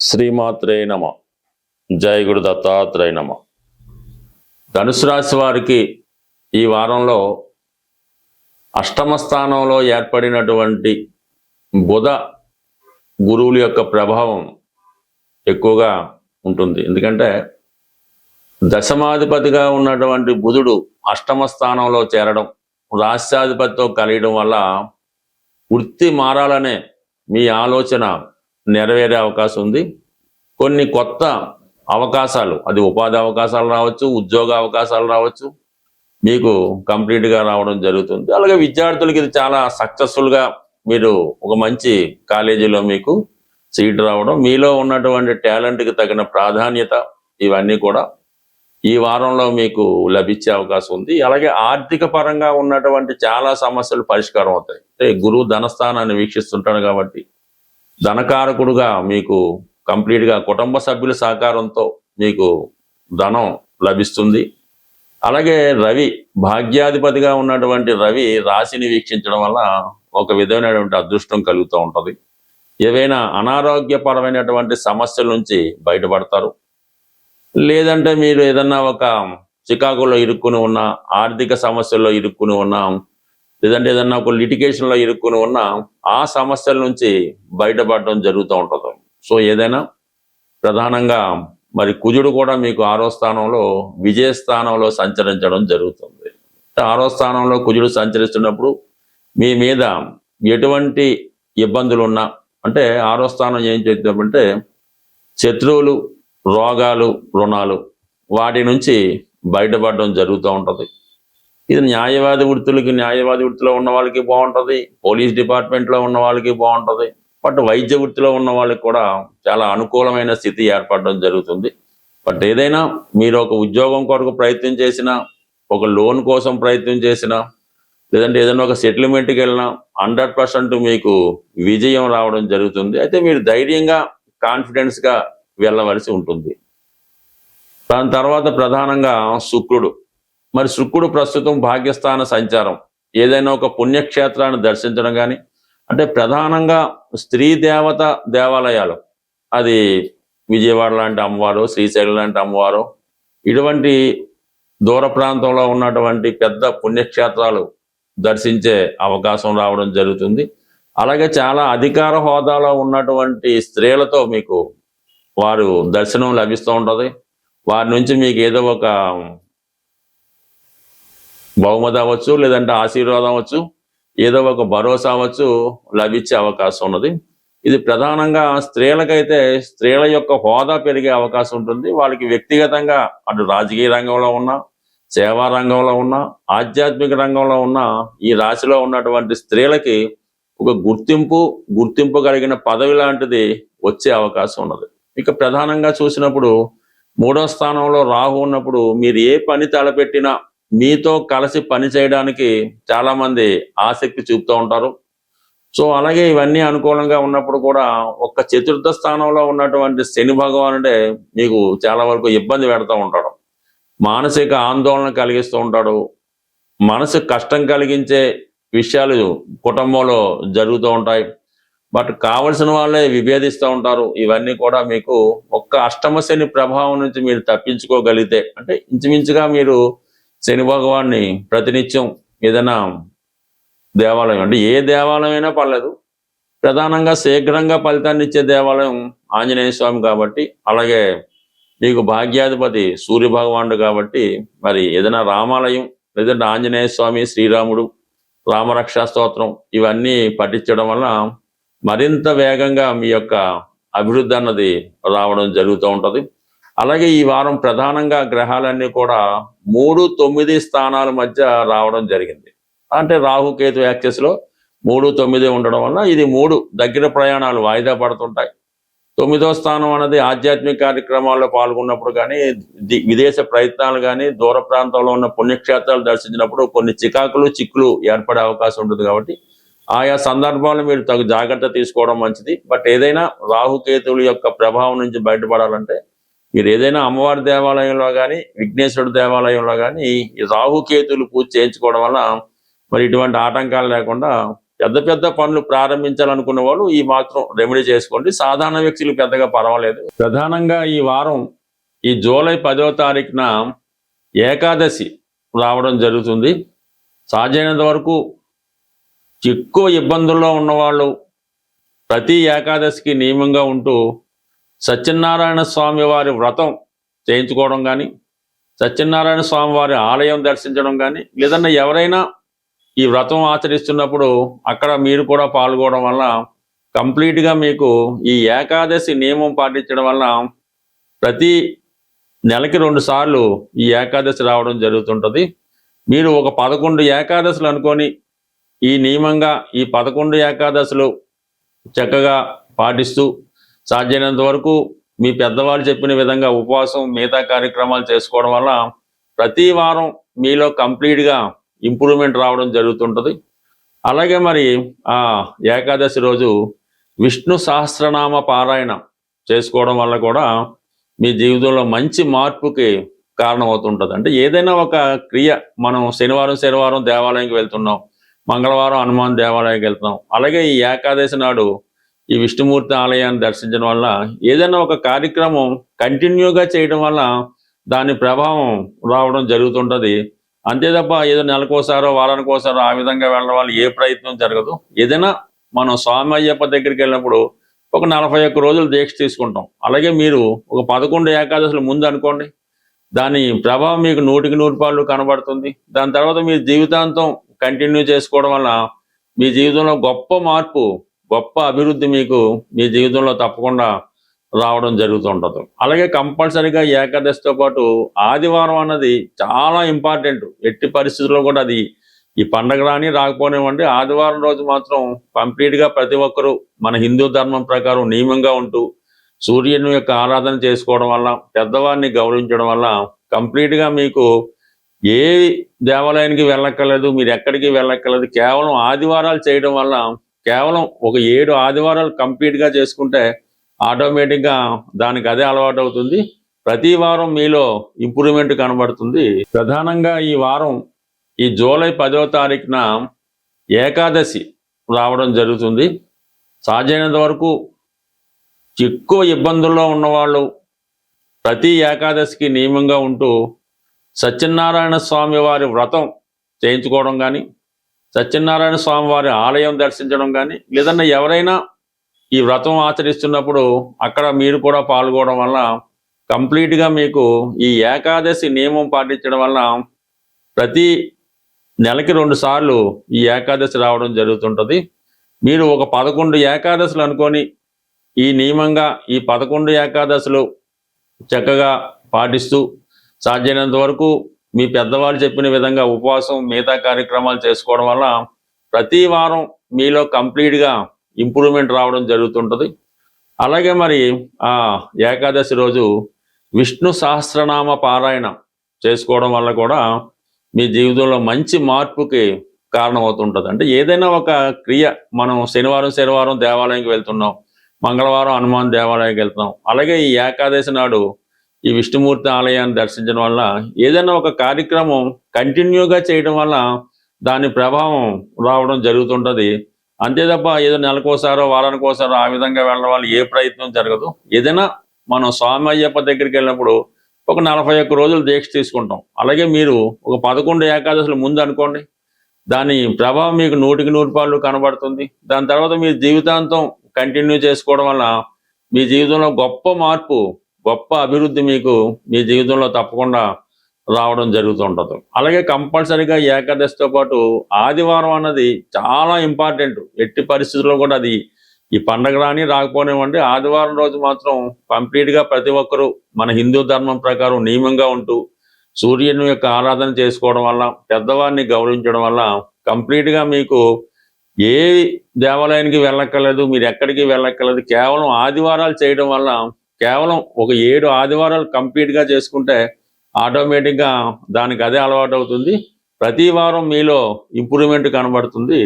శ్రీమాత్రే నమ. జై గురు దత్తాత్రేయ నమ. ధనుసు రాశి వారికి ఈ వారంలో అష్టమ స్థానంలో ఏర్పడినటువంటి బుధ గురువుల యొక్క ప్రభావం ఎక్కువగా ఉంటుంది. ఎందుకంటే దశమాధిపతిగా ఉన్నటువంటి బుధుడు అష్టమ స్థానంలో చేరడం, రాష్ట్రాధిపతితో కలియడం వల్ల వృత్తి మారాలనే మీ ఆలోచన నెరవేరే అవకాశం ఉంది. కొన్ని కొత్త అవకాశాలు, అది ఉపాధి అవకాశాలు రావచ్చు, ఉద్యోగ అవకాశాలు రావచ్చు, మీకు కంప్లీట్గా రావడం జరుగుతుంది. అలాగే విద్యార్థులకి ఇది చాలా సక్సెస్ఫుల్గా మీరు ఒక మంచి కాలేజీలో మీకు సీట్ రావడం, మీలో ఉన్నటువంటి టాలెంట్కి తగిన ప్రాధాన్యత, ఇవన్నీ కూడా ఈ వారంలో మీకు లభించే అవకాశం ఉంది. అలాగే ఆర్థిక పరంగా ఉన్నటువంటి చాలా సమస్యలు పరిష్కారం అవుతాయి. అంటే గురువు ధనస్థానాన్ని వీక్షిస్తుంటాడు కాబట్టి ధనకారకుడుగా మీకు కంప్లీట్గా కుటుంబ సభ్యుల సహకారంతో మీకు ధనం లభిస్తుంది. అలాగే రవి భాగ్యాధిపతిగా ఉన్నటువంటి రవి రాశిని వీక్షించడం వల్ల ఒక విధమైనటువంటి అదృష్టం కలుగుతూ ఉంటుంది. ఏవైనా అనారోగ్యపరమైనటువంటి సమస్యల నుంచి బయటపడతారు. లేదంటే మీరు ఏదన్నా ఒక చికాకులో ఇరుక్కుని ఉన్న, ఆర్థిక సమస్యల్లో ఇరుక్కుని ఉన్నా, లేదంటే ఏదన్నా ఒక లిటిగేషన్లో ఇరుక్కుని ఉన్నా, ఆ సమస్యల నుంచి బయటపడడం జరుగుతూ ఉంటుంది. సో ఏదైనా ప్రధానంగా మరి కుజుడు కూడా మీకు 6వ స్థానంలో విజయ స్థానంలో సంచరించడం జరుగుతుంది. 6వ స్థానంలో కుజుడు సంచరిస్తున్నప్పుడు మీ మీద ఎటువంటి ఇబ్బందులు ఉన్నా, అంటే 6వ స్థానం ఏం చేద్దామంటే శత్రువులు, రోగాలు, రుణాలు, వాటి నుంచి బయటపడడం జరుగుతూ ఉంటుంది. ఇది న్యాయవాది వృత్తిలో ఉన్న వాళ్ళకి బాగుంటుంది, పోలీస్ డిపార్ట్మెంట్లో ఉన్న వాళ్ళకి బాగుంటుంది. బట్ వైద్య వృత్తిలో ఉన్న వాళ్ళకి కూడా చాలా అనుకూలమైన స్థితి ఏర్పడడం జరుగుతుంది. బట్ ఏదైనా మీరు ఒక ఉద్యోగం కొరకు ప్రయత్నం చేసినా, ఒక లోన్ కోసం ప్రయత్నం చేసినా, లేదంటే ఏదైనా ఒక సెటిల్మెంట్కి వెళ్ళినా 100% మీకు విజయం రావడం జరుగుతుంది. అయితే మీరు ధైర్యంగా, కాన్ఫిడెన్స్గా వెళ్ళవలసి ఉంటుంది. దాని తర్వాత ప్రధానంగా శుక్రుడు ప్రస్తుతం భాగ్యస్థాన సంచారం, ఏదైనా ఒక పుణ్యక్షేత్రాన్ని దర్శించడం కానీ, అంటే ప్రధానంగా స్త్రీ దేవత దేవాలయాలు, అది విజయవాడ లాంటి అమ్మవారు, శ్రీశైలం లాంటి అమ్మవారు, ఇటువంటి దూర ప్రాంతంలో ఉన్నటువంటి పెద్ద పుణ్యక్షేత్రాలు దర్శించే అవకాశం రావడం జరుగుతుంది. అలాగే చాలా అధికార హోదాలో ఉన్నటువంటి స్త్రీలతో మీకు వారు దర్శనం లభిస్తూ ఉంటుంది. వారి నుంచి మీకు ఏదో ఒక బహుమతి అవ్వచ్చు, లేదంటే ఆశీర్వాదం అవ్వచ్చు, ఏదో ఒక భరోసా అవ్వచ్చు, లభించే అవకాశం ఉన్నది. ఇది ప్రధానంగా స్త్రీలకైతే స్త్రీల యొక్క హోదా పెరిగే అవకాశం ఉంటుంది. వాళ్ళకి వ్యక్తిగతంగా అటు రాజకీయ రంగంలో ఉన్నా, సేవా రంగంలో ఉన్నా, ఆధ్యాత్మిక రంగంలో ఉన్నా, ఈ రాశిలో ఉన్నటువంటి స్త్రీలకి ఒక గుర్తింపు కలిగిన పదవి లాంటిది వచ్చే అవకాశం ఉన్నది. ఇక ప్రధానంగా చూసినప్పుడు 3వ స్థానంలో రాహు ఉన్నప్పుడు మీరు ఏ పని తలపెట్టినా మీతో కలిసి పని చేయడానికి చాలా మంది ఆసక్తి చూపుతూ ఉంటారు. సో అలాగే ఇవన్నీ అనుకూలంగా ఉన్నప్పుడు కూడా ఒక్క 4వ స్థానంలో ఉన్నటువంటి శని భగవానుడే మీకు చాలా వరకు ఇబ్బంది పెడతా ఉంటాడు, మానసిక ఆందోళన కలిగిస్తూ ఉంటాడు. మనసు కష్టం కలిగించే విషయాలు కుటుంబంలో జరుగుతూ ఉంటాయి. బట్ కావలసిన వాళ్ళే విభేదిస్తూ ఉంటారు. ఇవన్నీ కూడా మీకు ఒక్క అష్టమ శని ప్రభావం నుంచి మీరు తప్పించుకోగలిగితే, అంటే ఇంచుమించుగా మీరు శని భగవాన్ని ప్రతినిత్యం ఏదైనా దేవాలయం, అంటే ఏ దేవాలయం అయినా పర్లేదు, ప్రధానంగా శీఘ్రంగా ఫలితాన్ని ఇచ్చే దేవాలయం ఆంజనేయ స్వామి కాబట్టి, అలాగే మీకు భాగ్యాధిపతి సూర్య భగవానుడు కాబట్టి, మరి ఏదైనా రామాలయం, లేదంటే ఆంజనేయ స్వామి, శ్రీరాముడు, రామరక్షా స్తోత్రం, ఇవన్నీ పఠించడం వల్ల మరింత వేగంగా మీ యొక్క అభివృద్ధి అన్నది రావడం జరుగుతూ ఉంటుంది. అలాగే ఈ వారం ప్రధానంగా గ్రహాలన్నీ కూడా 3, 9 స్థానాల మధ్య రావడం జరిగింది. అంటే రాహుకేతు యాక్సెస్లో 3, 9 ఉండడం వల్ల ఇది 3 దగ్గర ప్రయాణాలు వాయిదా పడుతుంటాయి. 9వ స్థానం అనేది ఆధ్యాత్మిక కార్యక్రమాల్లో పాల్గొన్నప్పుడు కానీ, విదేశ ప్రయత్నాలు కానీ, దూర ప్రాంతంలో ఉన్న పుణ్యక్షేత్రాలు దర్శించినప్పుడు కొన్ని చిక్కులు ఏర్పడే అవకాశం ఉంటుంది. కాబట్టి ఆయా సందర్భాలు మీరు తగు జాగ్రత్త తీసుకోవడం మంచిది. బట్ ఏదైనా రాహుకేతువుల యొక్క ప్రభావం నుంచి బయటపడాలంటే మీరు ఏదైనా అమ్మవారి దేవాలయంలో కానీ, విఘ్నేశ్వరుడు దేవాలయంలో కానీ ఈ రాహుకేతువులు పూజ చేయించుకోవడం వల్ల మరి ఇటువంటి ఆటంకాలు లేకుండా పెద్ద పెద్ద పనులు ప్రారంభించాలనుకున్న వాళ్ళు ఈ మాత్రం రెమెడీ చేసుకోండి. సాధారణ వ్యక్తులు పెద్దగా పర్వాలేదు. ప్రధానంగా ఈ వారం ఈ జూలై 10వ తారీఖున ఏకాదశి రావడం జరుగుతుంది. సాధ్యమైనంత వరకు ఎక్కువ ఇబ్బందుల్లో ఉన్నవాళ్ళు ప్రతి ఏకాదశికి నియమంగా ఉంటూ సత్యనారాయణ స్వామి వారి వ్రతం చేయించుకోవడం కానీ, సత్యనారాయణ స్వామి వారి ఆలయం దర్శించడం కానీ, లేదన్నా ఎవరైనా ఈ వ్రతం ఆచరిస్తున్నప్పుడు అక్కడ మీరు కూడా పాల్గొనడం వల్ల కంప్లీట్గా మీకు ఈ ఏకాదశి నియమం పాటించడం వల్ల ప్రతి నెలకి 2 సార్లు ఈ ఏకాదశి రావడం జరుగుతుంటుంది. మీరు ఒక 11 ఏకాదశులు అనుకొని ఈ నియమంగా ఈ 11 ఏకాదశులు చక్కగా పాటిస్తూ సాధ్యమైనంత వరకు మీ పెద్దవాళ్ళు చెప్పిన విధంగా ఉపవాసం మిగతా కార్యక్రమాలు చేసుకోవడం వల్ల ప్రతి వారం మీలో కంప్లీట్గా ఇంప్రూవ్మెంట్ రావడం జరుగుతుంటుంది. అలాగే మరి ఆ ఏకాదశి రోజు విష్ణు సహస్రనామ పారాయణ చేసుకోవడం వల్ల కూడా మీ జీవితంలో మంచి మార్పుకి కారణమవుతుంటుంది. అంటే ఏదైనా ఒక క్రియ, మనం శనివారం దేవాలయానికి వెళ్తున్నాం, మంగళవారం హనుమాన్ దేవాలయానికి వెళ్తున్నాం, అలాగే ఈ ఏకాదశి నాడు ఈ విష్ణుమూర్తి ఆలయాన్ని దర్శించడం వల్ల ఏదైనా ఒక కార్యక్రమం కంటిన్యూగా చేయడం వల్ల దాని ప్రభావం రావడం జరుగుతుంటుంది. అంతే తప్ప ఏదో నెలకోసారో వారానికోసారో ఆ విధంగా వెళ్ళడం వల్ల ఏ ప్రయత్నం జరగదు. ఏదైనా మనం స్వామి అయ్యప్ప దగ్గరికి వెళ్ళినప్పుడు ఒక 41 రోజులు దీక్ష తీసుకుంటాం. అలాగే మీరు ఒక 11 ఏకాదశులు ముందు అనుకోండి, దాని ప్రభావం మీకు 100% కనబడుతుంది. దాని తర్వాత మీ జీవితాంతం కంటిన్యూ చేసుకోవడం వల్ల మీ జీవితంలో గొప్ప మార్పు, గొప్ప అభివృద్ధి మీకు మీ జీవితంలో తప్పకుండా రావడం జరుగుతుంటుంది. అలాగే కంపల్సరీగా ఏకాదశితో పాటు ఆదివారం అన్నది చాలా ఇంపార్టెంట్. ఎట్టి పరిస్థితుల్లో కూడా అది ఈ పండగ రాని రాకపోనివ్వండి, ఆదివారం రోజు మాత్రం కంప్లీట్గా ప్రతి ఒక్కరూ మన హిందూ ధర్మం ప్రకారం నియమంగా ఉంటూ సూర్యుని యొక్క ఆరాధన చేసుకోవడం వల్ల, పెద్దవారిని గౌరవించడం వల్ల కంప్లీట్గా మీకు ఏ దేవాలయానికి వెళ్ళక్కర్లేదు, మీరు ఎక్కడికి వెళ్ళక్కర్లేదు. కేవలం ఆదివారాలు చేయడం వల్ల, కేవలం ఒక 7 ఆదివారాలు కంప్లీట్గా చేసుకుంటే ఆటోమేటిక్గా దానికి అదే అలవాటు అవుతుంది. ప్రతి వారం మీలో ఇంప్రూవ్మెంట్ కనబడుతుంది. ప్రధానంగా ఈ వారం ఈ జూలై 10వ తారీఖున ఏకాదశి రావడం జరుగుతుంది. సాధ్యమైనంత వరకు ఎక్కువ ఇబ్బందుల్లో ఉన్నవాళ్ళు ప్రతి ఏకాదశికి నియమంగా ఉంటూ సత్యనారాయణ స్వామి వారి వ్రతం చేయించుకోవడం కానీ, సత్యనారాయణ స్వామి వారి ఆలయం దర్శించడం కానీ, లేదన్నా ఎవరైనా ఈ వ్రతం ఆచరిస్తున్నప్పుడు అక్కడ మీరు కూడా పాల్గొనడం వల్ల కంప్లీట్గా మీకు ఈ ఏకాదశి నియమం పాటించడం వల్ల ప్రతి నెలకి 2 సార్లు ఈ ఏకాదశి రావడం జరుగుతుంటుంది. మీరు ఒక 11 ఏకాదశులు అనుకొని ఈ నియమంగా ఈ 11 ఏకాదశులు చక్కగా పాటిస్తూ సాధ్యమైనంత వరకు మీ పెద్దవాళ్ళు చెప్పిన విధంగా ఉపవాసం మిగతా కార్యక్రమాలు చేసుకోవడం వల్ల ప్రతి వారం మీలో కంప్లీట్గా ఇంప్రూవ్మెంట్ రావడం జరుగుతుంటుంది. అలాగే మరి ఆ ఏకాదశి రోజు విష్ణు సహస్రనామ పారాయణ చేసుకోవడం వల్ల కూడా మీ జీవితంలో మంచి మార్పుకి కారణమవుతుంటుంది. అంటే ఏదైనా ఒక క్రియ, మనం శనివారం దేవాలయానికి వెళ్తున్నాం, మంగళవారం హనుమాన్ దేవాలయానికి వెళ్తున్నాం, అలాగే ఈ ఏకాదశి నాడు ఈ విష్ణుమూర్తి ఆలయాన్ని దర్శించడం వల్ల ఏదైనా ఒక కార్యక్రమం కంటిన్యూగా చేయడం వల్ల దాని ప్రభావం రావడం జరుగుతుంటుంది. అంతే తప్ప ఏదో నెలకోసారో వారానికోసారో ఆ విధంగా వెళ్ళడం వల్ల ఏ ప్రయత్నం జరగదు. ఏదైనా మనం స్వామి అయ్యప్ప దగ్గరికి వెళ్ళినప్పుడు ఒక 41 రోజులు దీక్ష తీసుకుంటాం. అలాగే మీరు ఒక 11 ఏకాదశులు ముందు అనుకోండి, దాని ప్రభావం మీకు 100% కనబడుతుంది. దాని తర్వాత మీ జీవితాంతం కంటిన్యూ చేసుకోవడం వల్ల మీ జీవితంలో గొప్ప మార్పు, గొప్ప అభివృద్ధి మీకు మీ జీవితంలో తప్పకుండా రావడం జరుగుతుంటుంది. అలాగే కంపల్సరీగా ఏకాదశితో పాటు ఆదివారం అన్నది చాలా ఇంపార్టెంట్. ఎట్టి పరిస్థితుల్లో కూడా అది ఈ పండగ రాని రాకపోనివ్వండి, ఆదివారం రోజు మాత్రం కంప్లీట్గా ప్రతి ఒక్కరూ మన హిందూ ధర్మం ప్రకారం నియమంగా ఉంటూ సూర్యుని యొక్క ఆరాధన చేసుకోవడం వల్ల, పెద్దవారిని గౌరవించడం వల్ల కంప్లీట్గా మీకు ఏ దేవాలయానికి వెళ్ళక్కర్లేదు, మీరు ఎక్కడికి వెళ్ళక్కర్లేదు. కేవలం ఆదివారాలు చేయడం వల్ల, కేవలం ఒక 7 ఆదివారాలు కంప్లీట్గా చేసుకుంటే ఆటోమేటిక్గా దానికి అదే అలవాటు అవుతుంది. ప్రతి వారం మీలో ఇంప్రూవ్మెంట్ కనబడుతుంది.